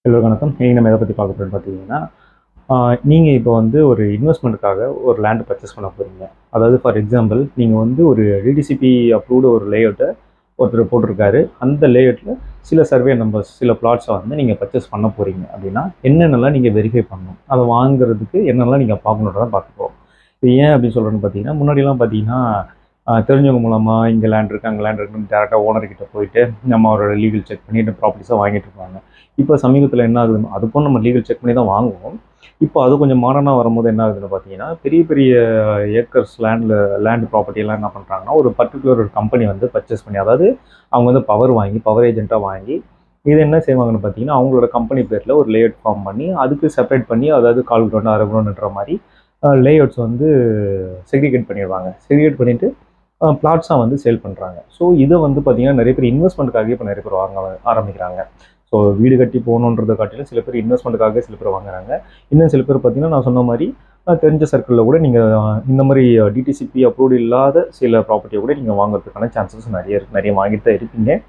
எல்லோருக்கும் வணக்கம். இன்னைக்கு நம்ம எதை பற்றி பார்க்க போகிறோம்னு பார்த்தீங்கன்னா, நீங்கள் இப்போ வந்து ஒரு இன்வெஸ்ட்மெண்ட்டுக்காக ஒரு லேண்ட் பர்ச்சேஸ் பண்ண போகிறீங்க. அதாவது ஃபார் எக்ஸாம்பிள் நீங்கள் வந்து ஒரு டிடிசிபி அப்ரூவ்டு ஒரு லேஅவுட்டை ஒருத்தர் போட்டிருக்காரு. அந்த லேஅவுட்டில் சில சர்வே நம்பர்ஸ், சில பிளாட்ஸை வந்து நீங்கள் பர்ச்சேஸ் பண்ண போகிறீங்க அப்படின்னா, என்னென்னலாம் நீங்கள் வெரிஃபை பண்ணணும், அதை வாங்குறதுக்கு என்னென்னலாம் நீங்கள் பார்க்கணுன்றதான் பார்க்க போகிறோம். இது ஏன் அப்படின்னு சொல்கிறேன்னு பார்த்தீங்கன்னா, முன்னாடிலாம் பார்த்தீங்கன்னா தெரிஞ்சவங்க மூலமாக இங்கே லேண்ட் இருக்குது, அங்கே லேண்ட் இருக்குன்னு டேரெக்டாக ஓனர்கிட்ட போயிட்டு நம்ம அவரோட லீகல் செக் பண்ணி இந்த ப்ராப்பர்ட்டிஸாக வாங்கிட்டு இருப்பாங்க. இப்போ சமீபத்தில் என்ன ஆகுதுன்னு அதுக்கும் நம்ம லீகல் செக் பண்ணி தான் வாங்குவோம். இப்போ அது கொஞ்சம் மாடர்னாக வரும்போது என்ன ஆகுதுன்னு பார்த்தீங்கன்னா, பெரிய பெரிய ஏக்கர்ஸ் லேண்ட் ப்ராப்பர்ட்டியெல்லாம் என்ன பண்ணுறாங்கன்னா, ஒரு பர்டிகுலர் ஒரு கம்பெனி வந்து பர்ச்சேஸ் பண்ணி, அதாவது அவங்க வந்து பவர் ஏஜென்ட்டாக வாங்கி இது என்ன செய்வாங்கன்னு பார்த்தீங்கன்னா, அவங்களோட கம்பெனி பேரில் ஒரு லேஅவுட் ஃபார்ம் பண்ணி அதுக்கு செப்பரேட் பண்ணி, அதாவது 1/4 கிரவுண்ட், அரை கிரவுண்டுன்ற மாதிரி லேஅவுட்ஸ் வந்து செக்ரிகேட் பண்ணிடுவாங்க. செக்ரிகேட் பண்ணிவிட்டு பிளாட்ஸாக வந்து சேல் பண்ணுறாங்க. ஸோ இதை வந்து பார்த்தீங்கன்னா நிறைய பேர் இன்வெஸ்ட்மெண்ட்டுக்காகவே இப்போ நிறைய பேர் வாங்க ஆரம்பிக்கிறாங்க. ஸோ வீடு கட்டி போகணுன்றதை காட்டிலும் சில பேர் இன்வெஸ்ட்மெண்ட்டுக்காக சில பேர் வாங்குறாங்க. இன்னும் சில பேர் பார்த்தீங்கன்னா நான் சொன்ன மாதிரி தெரிஞ்ச சர்க்கிளில் கூட நீங்கள் இந்த மாதிரி டிடிசிபி அப்ரூவ்டு இல்லாத சில ப்ராப்பர்ட்டியை கூட நீங்கள் வாங்குறதுக்கான சான்சஸ் நிறைய இருக்குது, நிறைய வாங்கிட்டு தான் இருக்கீங்க.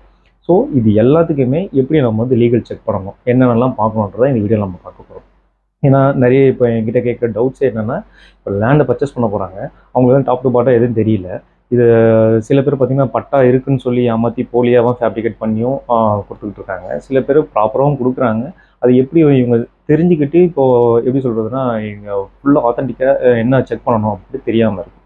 ஸோ இது எல்லாத்துக்குமே எப்படி நம்ம வந்து லீகல் செக் பண்ணணும், என்னென்னலாம் பார்க்கணுன்றதை இந்த வீடியோ நம்ம பார்க்க போகிறோம். ஏன்னா நிறைய இப்போ என்கிட்ட கேட்குற டவுட்ஸ் என்னென்னா, இப்போ லேண்டை பர்ச்சேஸ் பண்ண போகிறாங்க, அவங்களுக்கு டாப் டு பாட்டாக எதுவும் தெரியல. இது சில பேர் பார்த்தீங்கன்னா பட்டா இருக்குன்னு சொல்லி ஏமாற்றி போலியாகவும் ஃபேப்ரிகேட் பண்ணியும் கொடுத்துக்கிட்டு இருக்காங்க. சில பேர் ப்ராப்பராகவும் கொடுக்குறாங்க. அது எப்படி இவங்க தெரிஞ்சுக்கிட்டு இப்போது எப்படி சொல்கிறதுனா, இங்கே ஃபுல்லாக ஆத்தென்டிக்காக என்ன செக் பண்ணணும் அப்படின்னு தெரியாமல் இருக்குது.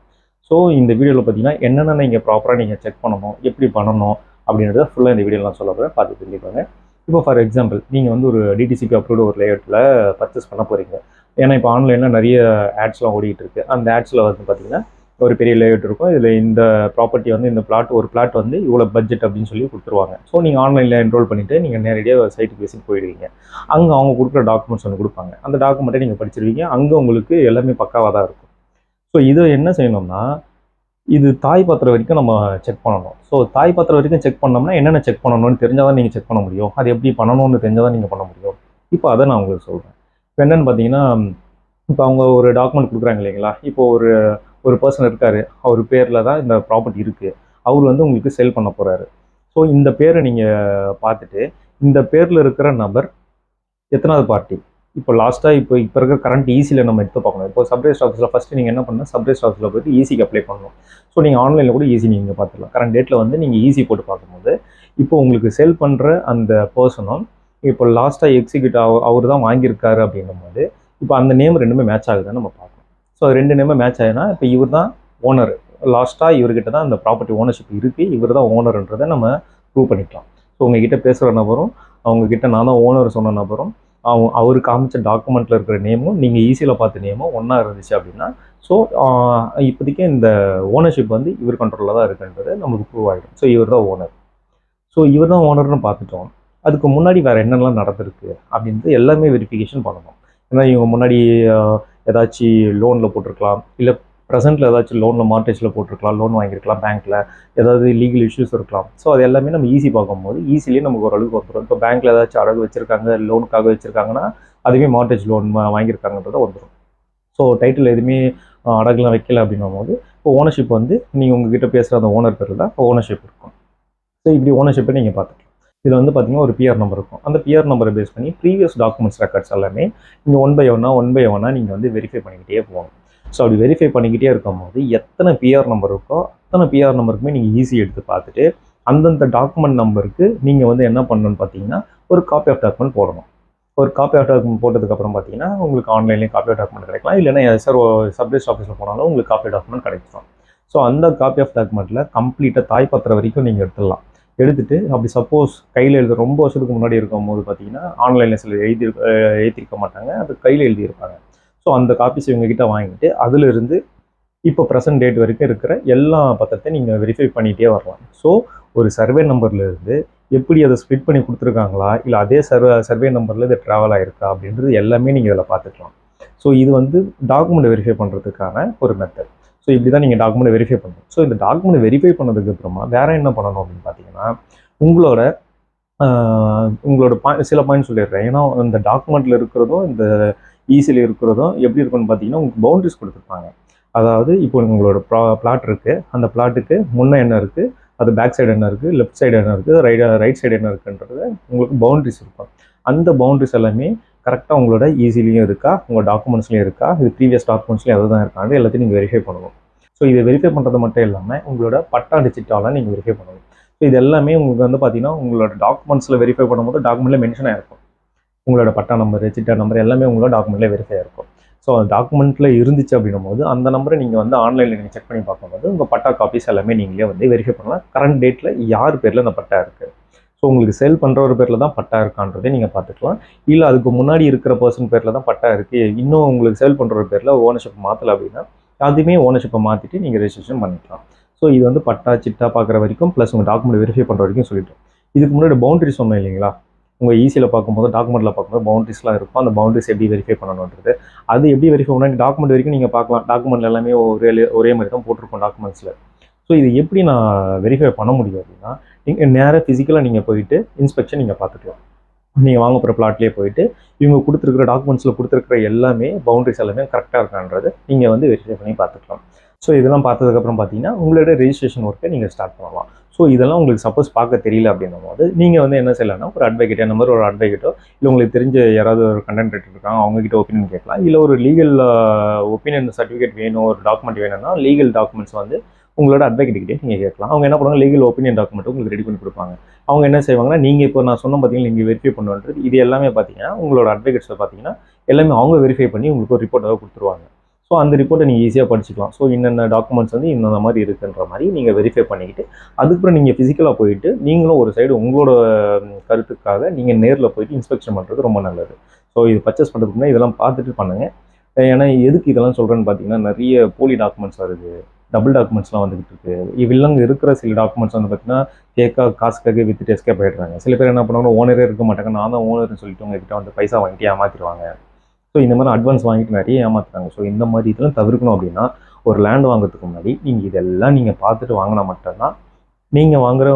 ஸோ இந்த வீடியோவில் பார்த்தீங்கன்னா என்னென்ன நீங்கள் ப்ராப்பராக நீங்கள் செக் பண்ணணும், எப்படி பண்ணணும் அப்படின்றத ஃபுல்லாக இந்த வீடியோவில் நான் சொல்ல போகிறேன், பார்த்து தெரிஞ்சுக்கோங்க. இப்போ ஃபார் எக்ஸாம்பிள் நீங்கள் வந்து ஒரு டிடிசிபி அப்ரூவ்டு ஒரு லேஅவுட்டில் பர்ச்சேஸ் பண்ண போகிறீங்க. ஏன்னா இப்போ ஆன்லைனில் நிறைய ஆட்ஸ்லாம் ஓடிட்டு இருக்குது. அந்த ஆட்ஸில் வந்து பார்த்தீங்கன்னா ஒரு பெரிய லேஅவுட் இருக்கும். இதில் இந்த ப்ராப்பர்ட்டி வந்து இந்த ஒரு பிளாட் வந்து இவ்வளோ பட்ஜெட் அப்படின்னு சொல்லி கொடுத்துருவாங்க. ஸோ நீங்கள் ஆன்லைனில் என்ரோல் பண்ணிவிட்டு நீங்கள் நேரடியாக சைட்டுக்கு விசிட் போயிடுவீங்க. அங்கே அவங்க கொடுக்குற டாக்குமெண்ட்ஸ் ஒன்று கொடுப்பாங்க. அந்த டாக்குமெண்ட்டை நீங்கள் படிச்சிருவீங்க. அங்கே உங்களுக்கு எல்லாமே பக்காவாக தான் இருக்கும். ஸோ இதை என்ன செய்யணும்னா, இது தாய் பத்திரம் வரைக்கும் நம்ம செக் பண்ணணும். ஸோ தாய் பத்திரம் வரைக்கும் செக் பண்ணோம்னா என்னென்ன செக் பண்ணணும்னு தெரிஞ்சால் தான் நீங்கள் செக் பண்ண முடியும். அது எப்படி பண்ணணும்னு தெரிஞ்சால் தான் நீங்கள் பண்ண முடியும். இப்போ அதை நான் உங்களுக்கு சொல்கிறேன். இப்போ என்னென்னு பார்த்தீங்கன்னா, இப்போ அவங்க ஒரு டாக்குமெண்ட் கொடுக்குறாங்க இல்லைங்களா, இப்போ ஒரு பர்சன் இருக்கார், அவர் பேரில் தான் இந்த ப்ராப்பர்ட்டி இருக்குது, அவர் வந்து உங்களுக்கு சேல் பண்ண போகிறாரு. ஸோ இந்த பேரை நீங்கள் பார்த்துட்டு, இந்த பேரில் இருக்கிற நபர் எத்தனாவது பார்ட்டி, இப்போ லாஸ்ட்டாக இப்போ இருக்கிற கரண்ட் ஈஸியில் நம்ம எடுத்து பார்க்கணும். இப்போ சப்ரிஜிஸ்டர் ஆஃபீஸில் ஃபஸ்ட்டு நீங்கள் என்ன பண்ணணும், சப்ரிஜிஸ்டர் ஆஃபீஸில் போய்ட்டு ஈஸிக்கு அப்ளை பண்ணணும். ஸோ நீங்கள் ஆன்லைனில் கூட ஈஸி நீங்கள் பார்த்துக்கலாம். கரண்ட் டேட்டில் வந்து நீங்கள் ஈஸி போட்டு பார்க்கும்போது, இப்போ உங்களுக்கு சேல் பண்ணுற அந்த பர்சனும் இப்போ லாஸ்ட்டாக எக்ஸிக்யூட் அவர் தான் வாங்கியிருக்காரு அப்படின்னும் போது, இப்போ அந்த நேம் ரெண்டுமே மேட்ச் ஆகுதுன்னு நம்ம பார்க்கணும். ஸோ 2 நேமே மேட்ச் ஆகினா இப்போ இவர் தான் ஓனர், லாஸ்ட்டாக இவர்கிட்ட தான் அந்த ப்ராப்பர்ட்டி ஓனர்ஷிப் இருக்குது, இவர் தான் ஓனர்ன்றதை நம்ம ப்ரூவ் பண்ணிக்கலாம். ஸோ உங்ககிட்ட பேசுகிற நபரும் அவங்கக்கிட்ட நான் தான் ஓனர் சொன்ன நபரும் அவருக்கு காமிச்ச டாக்குமெண்ட்டில் இருக்கிற நேமும் நீங்கள் ஈஸியில் பார்த்த நேமும் ஒன்றா இருந்துச்சு அப்படின்னா, ஸோ இப்போதைக்கு இந்த ஓனர்ஷிப் வந்து இவர் கண்ட்ரோலில் தான் இருக்குன்றது நமக்கு ப்ரூவ் ஆகிடும். ஸோ இவர் தான் ஓனர். ஸோ இவர் தான் ஓனர்னு பார்த்துட்டோம். அதுக்கு முன்னாடி வேறு என்னெல்லாம் நடந்திருக்கு அப்படின்றது எல்லாமே வெரிஃபிகேஷன் பண்ணணும். ஏன்னா இவங்க முன்னாடி ஏதாச்சும் லோனில் போட்டிருக்கலாம், இல்லை ப்ரெசென்ட்டில் ஏதாச்சும் லோனில் மார்டேஜில் போட்டிருக்கலாம், லோன் வாங்கியிருக்கலாம் பேங்க்கில், ஏதாவது லீகல் இஷ்யூஸ் இருக்கலாம். ஸோ அது எல்லாமே நம்ம ஈஸி பார்க்கும்போது ஈஸிலேயே நமக்கு ஓரளவுக்கு வந்துடும். இப்போ பேங்க்கில் ஏதாச்சும் அடகு வச்சுருக்காங்க, லோனுக்காக வச்சுருக்காங்கன்னா அதுவே மார்டேஜ் லோன் வாங்கியிருக்காங்கன்றத வந்துடும். ஸோ டைட்டில் எதுவுமே அடகுலாம் வைக்கல அப்படின்னும் போது, இப்போ ஓனர்ஷிப் வந்து நீங்கள் உங்ககிட்ட பேசுகிற அந்த ஓனர் பேரில் தான் ஓனர்ஷிப் இருக்கும். ஸோ இப்படி ஓனர்ஷிப்பை நீங்கள் பார்த்துக்கலாம். இதில் வந்து பார்த்தீங்கன்னா ஒரு பிஆர் நம்பர் இருக்கும். அந்த பிஆர் நம்பரை பேஸ் பண்ணி ப்ரீவியஸ் டாக்குமெண்ட்ஸ் ரெக்கார்ட்ஸ் எல்லாமே நீங்கள் ஒன் பை ஒன்னாக நீங்கள் வந்து வெரிஃபை பண்ணிக்கிட்டே போகணும். ஸோ அப்படி வெரிஃபை பண்ணிக்கிட்டே இருக்கும்போது எத்தனை பிஆர் நம்பர் இருக்கோ அத்தனை பிஆர் நம்பருக்குமே நீங்கள் ஈஸி எடுத்து பார்த்துட்டு, அந்தந்த டாக்குமெண்ட் நம்பருக்கு நீங்கள் வந்து என்ன பண்ணணும்னு பார்த்தீங்கன்னா, ஒரு காப்பி ஆஃப் டாக்குமெண்ட் போடணும். ஒரு காப்பி ஆஃப் டாக்குமெண்ட் போட்டதுக்கப்புறம் பார்த்தீங்கன்னா உங்களுக்கு ஆன்லைன்லேயும் காப்பி ஆஃப் டாக்குமெண்ட் கிடைக்கலாம், இல்லைன்னா சப்ரிஜிஸ்டர் ஆஃபீஸில் போனாலும் உங்களுக்கு காப்பி டாக்குமெண்ட் கிடைக்கும். ஸோ அந்த காப்பி ஆஃப் டாக்குமெண்ட்டில் கம்ப்ளீட்டாக தாய் பத்திரம் வரைக்கும் நீங்கள் எடுத்துட்டு அப்படி சப்போஸ் கையில் ரொம்ப வருஷத்துக்கு முன்னாடி இருக்கும்போது பார்த்தீங்கன்னா ஆன்லைனில் சில எழுதியிருக்க மாட்டாங்க, அது கையில் எழுதியிருப்பாங்க. ஸோ அந்த காப்பீஸ் இவங்ககிட்ட வாங்கிட்டு அதிலிருந்து இப்போ ப்ரெசன்ட் டேட் வரைக்கும் இருக்கிற எல்லா பத்திரத்தையும் நீங்கள் வெரிஃபை பண்ணிகிட்டே வரலாம். ஸோ ஒரு சர்வே நம்பர்லேருந்து எப்படி அதை ஸ்ப்ளிட் பண்ணி கொடுத்துருக்காங்களா, இல்லை அதே சர்வே நம்பரில் இது ட்ராவல் ஆகிருக்கா அப்படின்றது எல்லாமே நீங்கள் இதில் பார்த்துக்கலாம். ஸோ இது வந்து டாக்குமெண்ட் வெரிஃபை பண்ணுறதுக்கான ஒரு மெத்தட். ஸோ இப்படி தான் நீங்கள் டாக்குமெண்ட் வெரிஃபை பண்ணணும். ஸோ இந்த டாக்குமெண்ட் வெரிஃபை பண்ணதுக்கு அப்புறமா வேறு என்ன பண்ணணும் அப்படின்னு பார்த்தீங்கன்னா, உங்களோட சில பாயிண்ட் சொல்லிடுறேன். ஏன்னா இந்த டாக்குமெண்ட்டில் இருக்கிறதும் இந்த ஈஸியில் இருக்கிறதும் எப்படி இருக்குன்னு பார்த்தீங்கன்னா, உங்களுக்கு பவுண்டரிஸ் கொடுத்துருப்பாங்க. அதாவது இப்போ உங்களோட பிளாட் இருக்குது, அந்த பிளாட்டுக்கு முன்னே என்ன இருக்குது, அது பேக் சைடு என்ன இருக்குது, லெஃப்ட் சைடு என்ன இருக்குது, ரைட் சைடு என்ன இருக்குன்றது உங்களுக்கு பவுண்டரிஸ் இருக்கும். அந்த பவுண்டரிஸ் எல்லாமே கரெக்டாக உங்களோட ஈஸிலையும் இருக்கா, உங்கள் டாக்குமெண்ட்ஸ்லையும் இருக்கா, இது ப்ரீவியஸ் டாக்குமெண்ட்ஸ்லையும் அதுதான் இருக்காது எல்லாத்தையும் நீங்கள் வெரிஃபை பண்ணணும். ஸோ இதை வெரிஃபை பண்ணுறது மட்டும் இல்லாமல் உங்களோட பட்டா டிஜிட்டாலாம் நீங்கள் வெரிஃபை பண்ணணும். ஸோ இது எல்லாமே உங்களுக்கு வந்து பார்த்தீங்கன்னா உங்களோட டாக்குமெண்ட்ஸில் வெரிஃபை பண்ணும்போது டாக்குமெண்ட்டில் மென்ஷன் ஆகிருக்கும். உங்களோட பட்டா நம்பர், சிட்டா நம்பர் எல்லாமே உங்களோட டாக்குமெண்ட்டில் வெரிஃபை ஆகிருக்கும். ஸோ டாக்குமெண்ட்டில் இருந்துச்சு அப்படின்னும் போது அந்த நம்பரை நீங்கள் வந்து ஆன்லைனில் நீங்கள் செக் பண்ணி பார்க்கும்போது உங்கள் பட்டா காப்பீஸ் எல்லாமே நீங்களே வந்து வெரிஃபை பண்ணலாம். கரண்ட் டேட்டில் யார் பேரில் அந்த பட்டா இருக்குது, ஸோ உங்களுக்கு சேல் பண்ணுற ஒரு பேரில் தான் பட்டா இருக்கான்றதே நீங்கள் பார்த்துக்கலாம். இல்லை அதுக்கு முன்னாடி இருக்கிற பர்சன் பேரில் தான் பட்டா இருக்குது, இன்னும் உங்களுக்கு சேல் பண்ணுற ஒரு பேரில் ஓனர்ஷிப் மாற்றலை அப்படின்னா அதுவுமே ஓனர்ஷிப்பை மாற்றிட்டு நீங்கள் ரெஜிஸ்ட்ரேஷன் பண்ணிக்கலாம். ஸோ இது வந்து பட்டா சிட்டா பார்க்குற வரைக்கும் ப்ளஸ் உங்கள் டாக்குமெண்ட் வெரிஃபை பண்ணுற வரைக்கும் சொல்லிட்டோம். இதுக்கு முன்னாடி பவுண்டரி சொன்னோம் இல்லைங்களா, உங்கள் ஈஸியில் பார்க்கும்போது டாக்குமெண்ட்டில் பார்க்கும்போது பவுண்டரிஸ்லாம் இருக்கும். அந்த பவுண்டரிஸ் எப்படி வெரிஃபை பண்ணணுன்றது, அது எப்படி வெரிஃபை பண்ணால் டாக்குமெண்ட் வரைக்கும் நீங்கள் பார்க்கலாம். டாக்குமெண்ட் எல்லாமே ஒரே மாதிரி தான் போட்டிருக்கோம் டாக்குமெண்ட்ஸில். ஸோ இது எப்படி நான் வெரிஃபை பண்ண முடியும் அப்படின்னா, நீங்கள் நேராக ஃபிசிக்கலாக நீங்கள் போயிட்டு இன்ஸ்பெக்ஷன் நீங்கள் பார்த்துக்கலாம். நீங்கள் வாங்க போகிற பிளாட்லேயே போயிட்டு இவங்க கொடுத்துருக்குற டாக்குமெண்ட்ஸில் கொடுத்துருக்குற எல்லாமே பவுண்டரிஸ் எல்லாமே கரெக்டாக இருக்கான்றது நீங்கள் வந்து வெரிஃபை பண்ணி பார்த்துக்கலாம். ஸோ இதெல்லாம் பார்த்ததுக்கப்புறம் பார்த்தீங்கன்னா உங்களோட ரெஜிஸ்ட்ரேஷன் ஒர்க்கை நீங்கள் ஸ்டார்ட் பண்ணலாம். ஸோ இதெல்லாம் உங்களுக்கு சப்போஸ் பார்க்க தெரியல அப்படின்னும் போது நீங்கள் வந்து என்ன செய்யலாம்னா ஒரு அட்வொகேட், அந்த மாதிரி ஒரு அட்வொகேட்டோ இல்லை உங்களுக்கு தெரிஞ்ச யாராவது ஒரு கண்டென்ட் ரைட்டர் இருக்காங்க அவங்ககிட்ட ஒப்பீனியன் கேட்கலாம். இல்லை ஒரு லீகல் ஒப்பீனியன் சர்டிஃபிகேட் வேணும், ஒரு டாக்குமெண்ட் வேணும்னா லீகல் டாக்குமெண்ட்ஸ் வந்து உங்களோட அட்வொகேட்கிட்டே நீங்கள் கேட்கலாம். அவங்க என்ன பண்ணுவாங்க, லீகல் ஒப்பீனியன் டாக்குமெண்ட் உங்களுக்கு ரெடி பண்ணி கொடுப்பாங்க. அவங்க என்ன செய்வாங்கன்னா, நீங்கள் இப்போ நான் சொன்ன பார்த்தீங்கன்னா நீங்கள் வெரிஃபை பண்ணுறது இது எல்லாமே பார்த்தீங்கன்னா உங்களோட அட்வொகேட்ஸில் பார்த்தீங்கன்னா எல்லாமே அவங்க வெரிஃபை பண்ணி உங்களுக்கு ஒரு ரிப்போர்ட்டாக கொடுத்துருவாங்க. ஸோ அந்த ரிப்போர்ட்டை நீங்கள் ஈஸியாக படிச்சுக்கலாம். ஸோ என்னென்ன டாக்குமெண்ட்ஸ் வந்து இந்த மாதிரி இருக்குன்ற மாதிரி நீங்கள் வெரிஃபை பண்ணிக்கிட்டு அதுக்கப்புறம் நீங்கள் ஃபிசிக்கலாக போயிட்டு நீங்களும் ஒரு சைடு உங்களோட கருத்துக்காக நீங்கள் நேரில் போயிட்டு இன்ஸ்பெக்ஷன் பண்ணுறது ரொம்ப நல்லது. ஸோ இது பர்ச்சேஸ் பண்ணுறதுக்கு முன்னாடி இதெல்லாம் பார்த்துட்டு பண்ணுங்கள். ஏன்னா எதுக்கு இதெல்லாம் சொல்கிறேன்னு பார்த்தீங்கன்னா நிறைய போலி டாக்குமெண்ட்ஸ் வருது, டபுள் டாக்குமெண்ட்ஸ்லாம் வந்துகிட்டு இருக்கு. இவங்க இருக்கிற சில டாக்குமெண்ட்ஸ் வந்து பார்த்தீங்கன்னா காசுக்காக வித்துட்டு எஸ்கேப் ஆகிடுறாங்க. சில பேர் என்ன பண்ணுவாங்க, ஓனரே இருக்க மாட்டாங்க, நான் தான் ஓனர்னு சொல்லிட்டு உங்ககிட்ட வந்து பைசா வாங்கிட்டு ஏமாற்றிடுவாங்க. ஸோ இந்த மாதிரி அட்வான்ஸ் வாங்கிட்டு நிறைய ஏமாத்துறாங்க. ஸோ இந்த மாதிரி இதெல்லாம் தவிர்க்கணும் அப்படின்னா ஒரு லேண்ட் வாங்குறதுக்கு முன்னாடி நீங்கள் இதெல்லாம் நீங்கள் பார்த்துட்டு வாங்கினா மட்டும்தான் நீங்கள் வாங்குற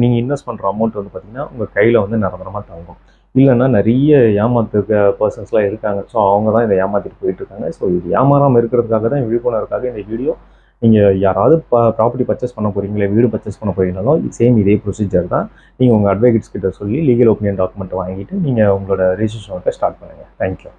நீங்கள் இன்வெஸ்ட் பண்ணுற அமௌண்ட் வந்து பார்த்தீங்கன்னா உங்கள் கையில் வந்து நிரந்தரமாக தங்கும். இல்லைன்னா நிறைய ஏமாத்துக்க பர்சன்ஸ்லாம் இருக்காங்க. ஸோ அவங்க தான் இதை ஏமாற்றிட்டு போயிட்டுருக்காங்க. ஸோ இது ஏமாறாமல் இருக்கிறதுக்காக தான் விழிப்புணர்வுக்காக இந்த வீடியோ. நீங்கள் யாராவது ப்ராப்பர்ட்டி பர்ச்சேஸ் பண்ண போகிறீங்களே, வீடு பர்ச்சேஸ் பண்ண போகிறீங்கனாலும் சேம் இதே ப்ரொசீஜர் தான். நீங்கள் உங்கள் அட்வொகேட்ஸ் கிட்ட சொல்லி லீகல் ஒப்பீனியன் டாக்குமெண்ட் வாங்கிட்டு நீங்கள் உங்களோட ரெஜிஸ்ட்ரேஷன் ஒர்க்கை ஸ்டார்ட் பண்ணுங்கள். தேங்க்யூ.